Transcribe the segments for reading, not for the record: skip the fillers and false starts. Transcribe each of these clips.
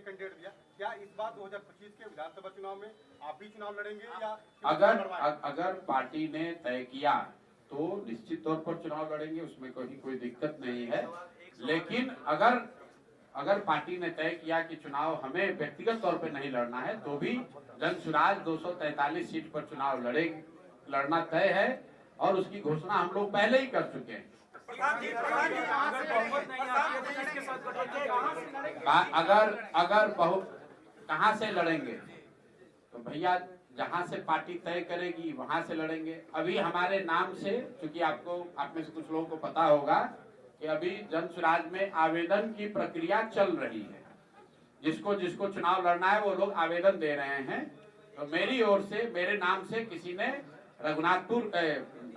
एक कैंडिडेट दिया, क्या इस बार 2025 के विधानसभा चुनाव में आप भी चुनाव लड़ेंगे या अगर पार्टी ने तय किया तो निश्चित तौर पर चुनाव लड़ेंगे, उसमें कोई दिक्कत नहीं है। लेकिन अगर पार्टी ने तय किया कि चुनाव हमें व्यक्तिगत तौर पर नहीं लड़ना है तो भी जन सुराज 243 सीट पर चुनाव लड़ना तय है और उसकी घोषणा हम लोग पहले ही कर चुके हैं। अगर बहुत कहां से लड़ेंगे तो भैया जहां से पार्टी तय करेगी वहां से लड़ेंगे। अभी हमारे नाम से, क्योंकि आप में से कुछ लोगों को पता होगा कि अभी जन सुराज में आवेदन की प्रक्रिया चल रही है। जिसको चुनाव लड़ना है वो लोग आवेदन दे रहे हैं। तो मेरी ओर से, मेरे नाम से किसी ने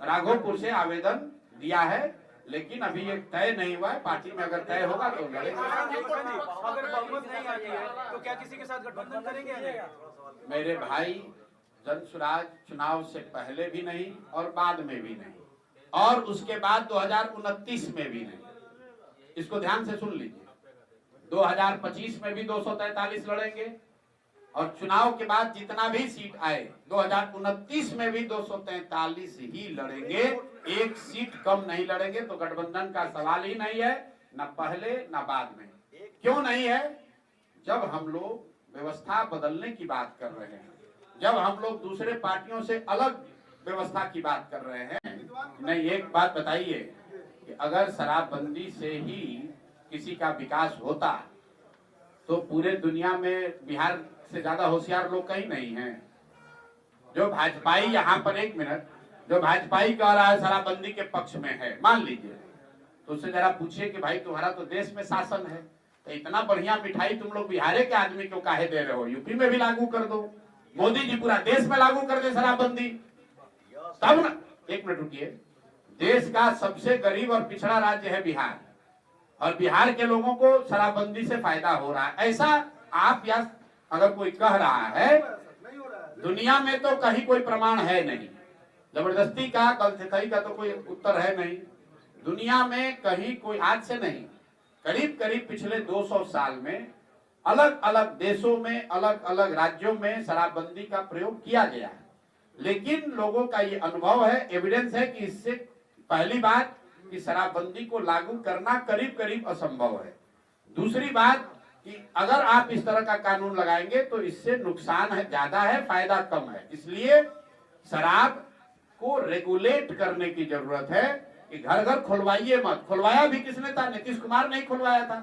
राघोपुर से आवेदन दिया है, लेकिन अभी ये तय नहीं हुआ है। पार्टी में अगर तय होगा तो लड़ेंगे। अगर बहुमत नहीं आती है तो क्या किसी के साथ गठबंधन करेंगे? मेरे भाई, जन सुराज चुनाव से पहले भी नहीं और बाद में भी नहीं और उसके बाद 2029 में भी नहीं। इसको ध्यान से सुन लीजिए। 2025 में भी 243 लड़ेंगे और चुनाव के बाद जितना भी सीट आए 2029 में भी 243 ही लड़ेंगे। एक सीट कम नहीं लड़ेंगे। तो गठबंधन का सवाल ही नहीं है, न पहले न बाद में। क्यों नहीं है? जब हम लोग व्यवस्था बदलने की बात कर रहे हैं, जब हम लोग दूसरे पार्टियों से अलग व्यवस्था की बात कर रहे हैं। नहीं, एक बात बताइए कि अगर शराबबंदी से ही किसी का विकास होता तो पूरे दुनिया में बिहार से ज्यादा होशियार लोग कहीं नहीं हैं। जो भाजपाई यहाँ पर, एक मिनट, जो भाजपाई कह रहा है शराबबंदी के पक्ष में है, मान लीजिए, तो उससे जरा पूछिए कि भाई तुम्हारा तो देश में शासन है, तो इतना बढ़िया मिठाई तुम लोग बिहार के आदमी को काहे दे रहे हो? यूपी में भी लागू कर दो। मोदी जी पूरा देश में लागू कर दे शराबबंदी, तब ना। एक मिनट रुकिए। देश का सबसे गरीब और पिछड़ा राज्य है बिहार, और बिहार के लोगों को शराबबंदी से फायदा हो रहा है, ऐसा आप या अगर कोई कह रहा है, दुनिया में तो कहीं कोई प्रमाण है नहीं। जबरदस्ती का, गलतफहमी का तो कोई उत्तर है नहीं दुनिया में कहीं कोई। आज से नहीं, करीब करीब पिछले 200 साल में अलग अलग देशों में, अलग अलग राज्यों में शराबबंदी का प्रयोग किया गया है। लेकिन लोगों का ये अनुभव है, एविडेंस है कि इससे पहली बात कि शराबबंदी को लागू करना करीब करीब असंभव है। दूसरी बात कि अगर आप इस तरह का कानून लगाएंगे तो इससे नुकसान है ज्यादा है, फायदा कम है। इसलिए शराब को रेगुलेट करने की जरूरत है कि घर घर खुलवाइए मत। खुलवाया भी किसने था? नीतीश कुमार ने खुलवाया था।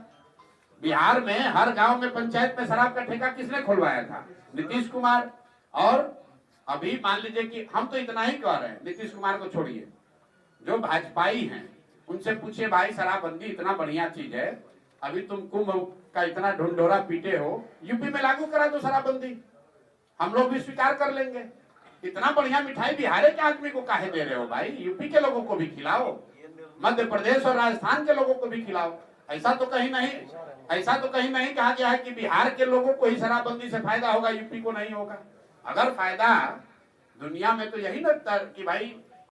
बिहार में हर गांव में, पंचायत में शराब का ठेका किसने खुलवाया था? नीतीश कुमार। और अभी मान लीजिए कि हम तो इतना ही कह रहे हैं, नीतीश कुमार को छोड़िए, जो भाजपाई हैं उनसे पूछिए, भाई शराबबंदी इतना बढ़िया चीज है, अभी तुम कुंभ का इतना ढुंढोरा पीटे हो, यूपी में लागू करा दो शराबबंदी, हम लोग भी स्वीकार कर लेंगे। इतना बढ़िया मिठाई बिहार के आदमी को काहे दे रहे हो भाई? यूपी के लोगों को भी खिलाओ, मध्य प्रदेश और राजस्थान के लोगों को भी खिलाओ। ऐसा तो कहीं नहीं कहा गया है कि बिहार के लोगों को ही शराबबंदी से फायदा होगा, यूपी को नहीं होगा। अगर फायदा, दुनिया में तो यही लगता है कि भाई